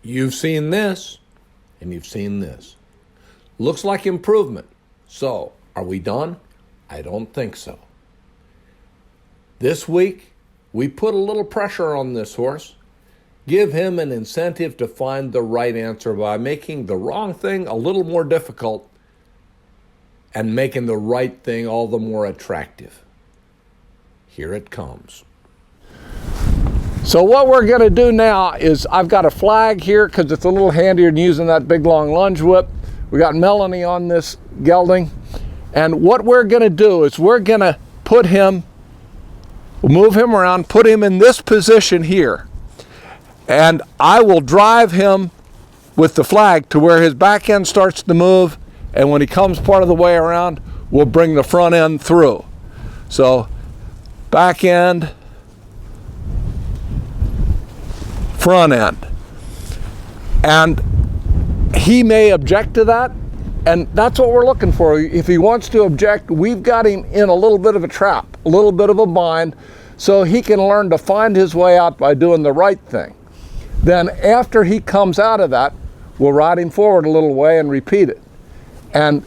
You've seen this, and you've seen this. Looks like improvement. So, are we done? I don't think so. This week, we put a little pressure on this horse. Give him an incentive to find the right answer by making the wrong thing a little more difficult and making the right thing all the more attractive. Here it comes. So what we're going to do now is I've got a flag here because it's a little handier than using that big long lunge whip. We got Melanie on this gelding. And what we're going to do is we're going to put him, move him around, put him in this position here. And I will drive him with the flag to where his back end starts to move. And when he comes part of the way around, we'll bring the front end through. So back end, front end. And he may object to that, and that's what we're looking for. If he wants to object, we've got him in a little bit of a trap, a little bit of a bind, so he can learn to find his way out by doing the right thing. Then after he comes out of that, we'll ride him forward a little way and repeat it. And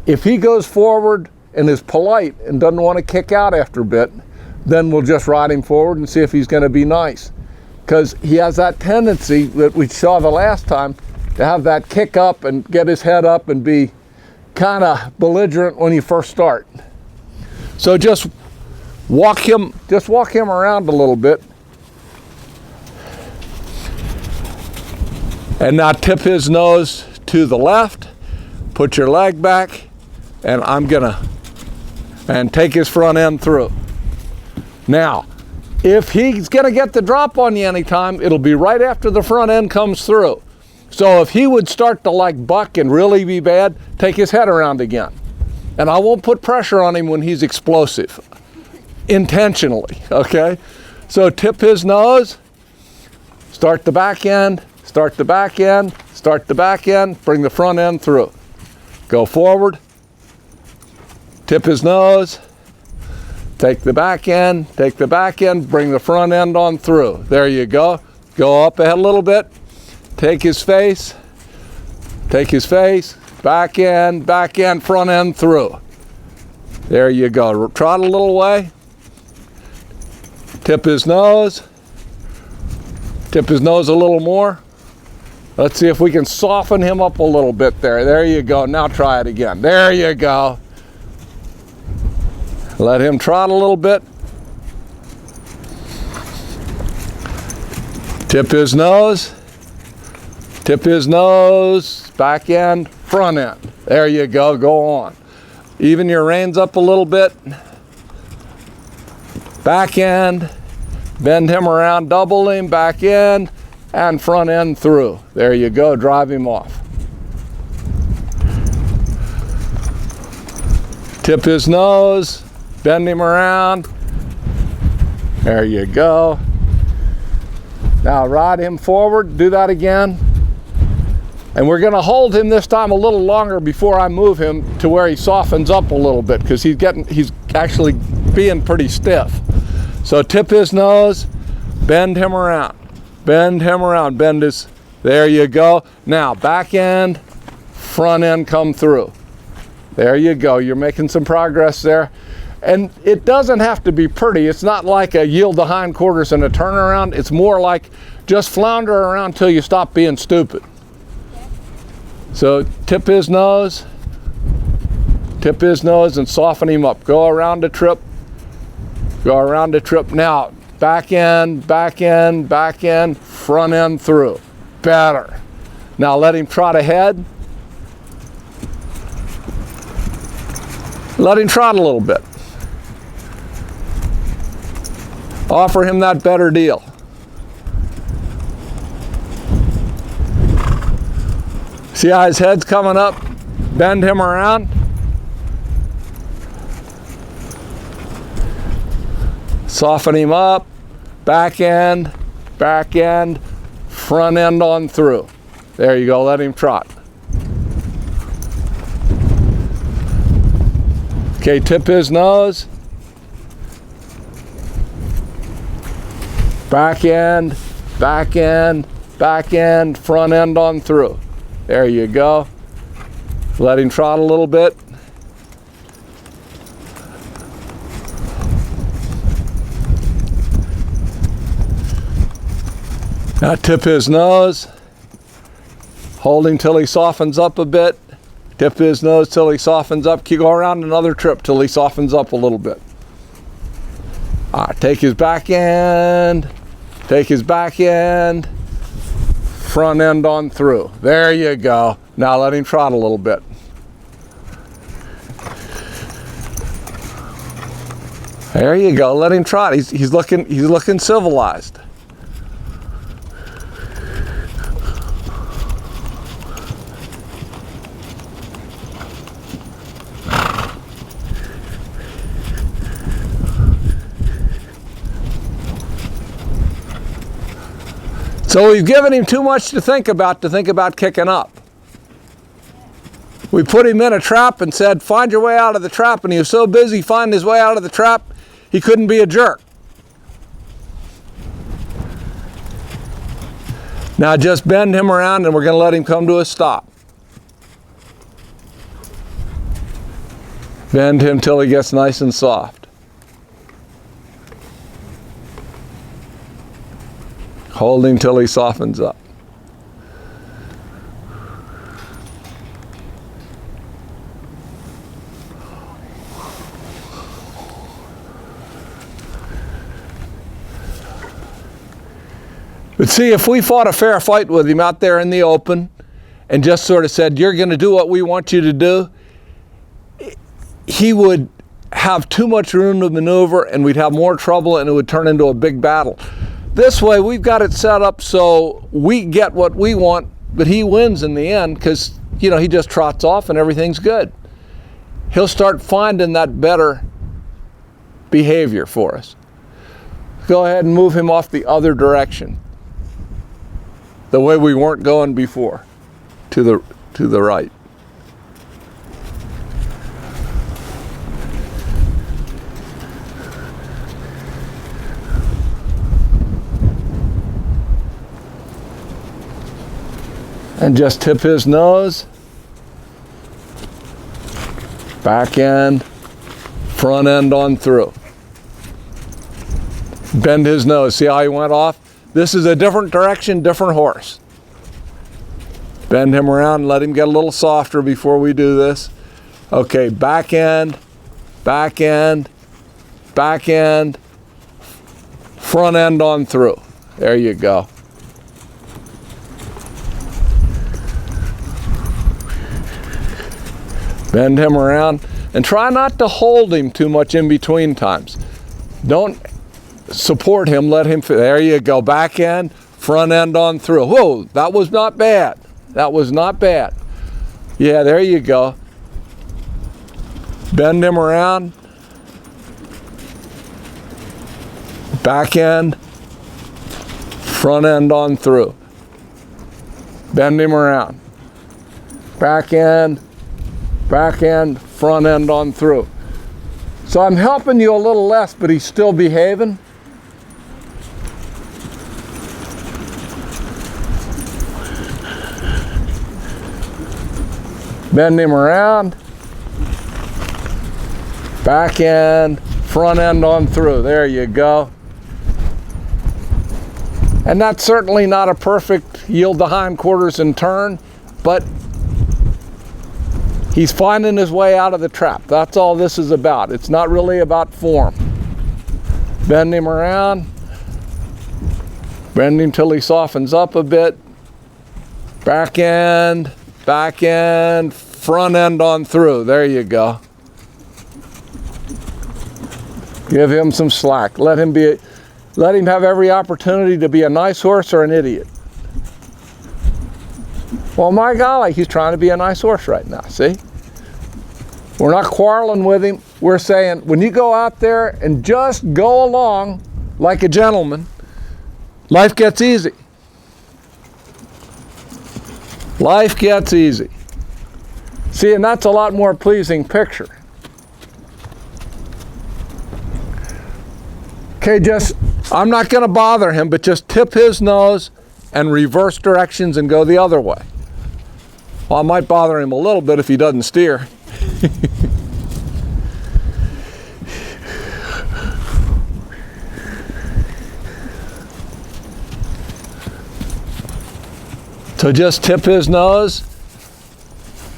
if he goes forward and is polite and doesn't want to kick out after a bit, then we'll just ride him forward and see if he's going to be nice. Because he has that tendency that we saw the last time to have that kick up and get his head up and be kind of belligerent when you first start. So just walk him around a little bit. And now tip his nose to the left, put your leg back, and take his front end through. Now, if he's gonna get the drop on you anytime, it'll be right after the front end comes through. So if he would start to like buck and really be bad, take his head around again. And I won't put pressure on him when he's explosive, intentionally, okay? So tip his nose, start the back end, start the back end, start the back end, bring the front end through. Go forward, tip his nose, take the back end, bring the front end on through. There you go. Go up ahead a little bit, take his face, back end, front end through. There you go. Trot a little way, tip his nose a little more. Let's see if we can soften him up a little bit there. There you go. Now try it again. There you go. Let him trot a little bit. Tip his nose, back end, front end. There you go, go on. Even your reins up a little bit. Back end, bend him around, double him, back end, and front end through. There you go, drive him off. Tip his nose, bend him around. There you go. Now ride him forward, do that again. And we're gonna hold him this time a little longer before I move him to where he softens up a little bit, because he's actually being pretty stiff. So tip his nose, bend him around, there you go. Now back end, front end come through. There you go, you're making some progress there. And it doesn't have to be pretty. It's not like a yield the hindquarters and a turnaround. It's more like just flounder around till you stop being stupid. So tip his nose and soften him up. Go around the trip. Now, back end, front end through. Better. Now let him trot ahead. Let him trot a little bit. Offer him that better deal. See how his head's coming up? Bend him around. Soften him up. Back end, front end on through. There you go, let him trot. Okay, tip his nose. Back end, back end, front end on through. There you go. Let him trot a little bit. Now tip his nose. Hold him till he softens up a bit. Tip his nose till he softens up. Go around another trip till he softens up a little bit. All right, take his back end. Take his back end. Front end on through. There you go. Now let him trot a little bit. There you go. Let him trot. He's looking civilized. So we've given him too much to think about kicking up. We put him in a trap and said, find your way out of the trap, and he was so busy finding his way out of the trap, he couldn't be a jerk. Now just bend him around and we're going to let him come to a stop. Bend him till he gets nice and soft. Hold him till he softens up. But see, if we fought a fair fight with him out there in the open and just sort of said, you're going to do what we want you to do, he would have too much room to maneuver and we'd have more trouble and it would turn into a big battle. This way, we've got it set up so we get what we want, but he wins in the end because, you know, he just trots off and everything's good. He'll start finding that better behavior for us. Go ahead and move him off the other direction, the way we weren't going before, to the right. And just tip his nose, back end, front end on through. Bend his nose. See how he went off? This is a different direction, different horse. Bend him around, let him get a little softer before we do this. Okay, back end, back end, back end, front end on through. There you go. Bend him around and try not to hold him too much in between times. Don't support him, let him, there you go, back end, front end on through. Whoa, that was not bad. That was not bad. Yeah, there you go. Bend him around. Back end, front end on through. Bend him around. Back end, front end on through. So I'm helping you a little less, but he's still behaving. Bend him around. Back end, front end on through. There you go. And that's certainly not a perfect yield the hindquarters and turn, but he's finding his way out of the trap. That's all this is about. It's not really about form. Bend him around. Bend him till he softens up a bit. Back end, front end on through. There you go. Give him some slack. Let him have every opportunity to be a nice horse or an idiot. Well, my golly, he's trying to be a nice horse right now, see? We're not quarreling with him. We're saying, when you go out there and just go along like a gentleman, life gets easy. Life gets easy. See, and that's a lot more pleasing picture. Okay, I'm not going to bother him, but just tip his nose and reverse directions and go the other way. Well, it might bother him a little bit if he doesn't steer. So just tip his nose,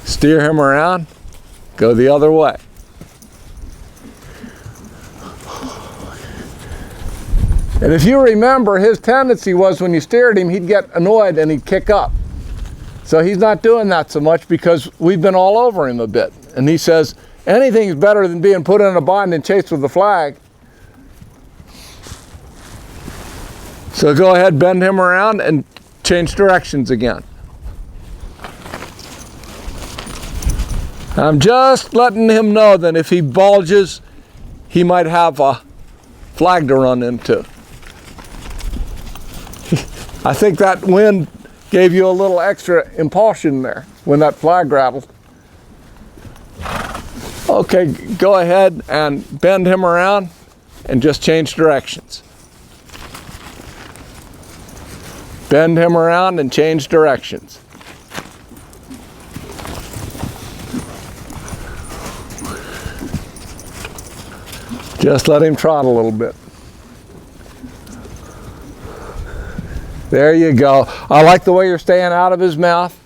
steer him around, go the other way. And if you remember, his tendency was when you steered him, he'd get annoyed and he'd kick up. So he's not doing that so much because we've been all over him a bit. And he says, anything's better than being put in a bind and chased with a flag. So go ahead, bend him around and change directions again. I'm just letting him know that if he bulges, he might have a flag to run into. I think that wind gave you a little extra impulsion there when that flag rattled. Okay, go ahead and bend him around and just change directions. Bend him around and change directions. Just let him trot a little bit. There you go. I like the way you're staying out of his mouth,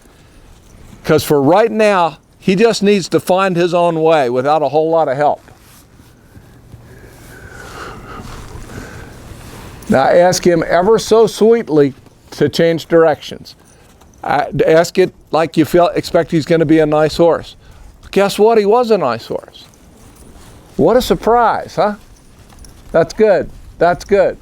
because for right now, he just needs to find his own way without a whole lot of help. Now ask him ever so sweetly to change directions. Ask it like you expect he's going to be a nice horse. Guess what? He was a nice horse. What a surprise, huh? That's good. That's good.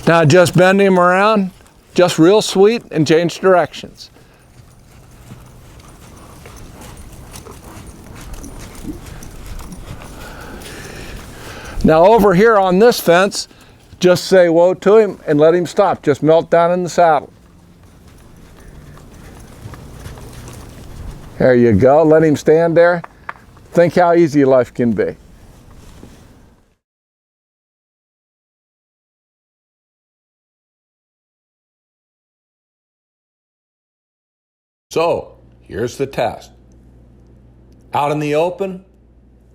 Now just bend him around, just real sweet, and change directions. Now over here on this fence, just say whoa to him and let him stop. Just melt down in the saddle. There you go. Let him stand there. Think how easy life can be. So, here's the test. Out in the open,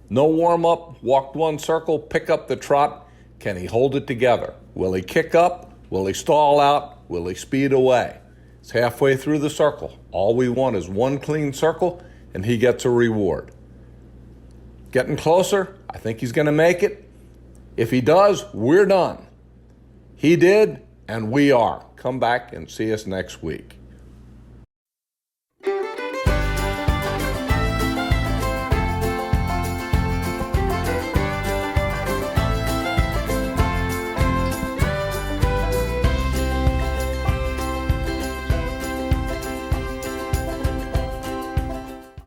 no warm-up, walked one circle, pick up the trot. Can he hold it together? Will he kick up? Will he stall out? Will he speed away? It's halfway through the circle. All we want is one clean circle, and he gets a reward. Getting closer. I think he's going to make it. If he does, we're done. He did, and we are. Come back and see us next week.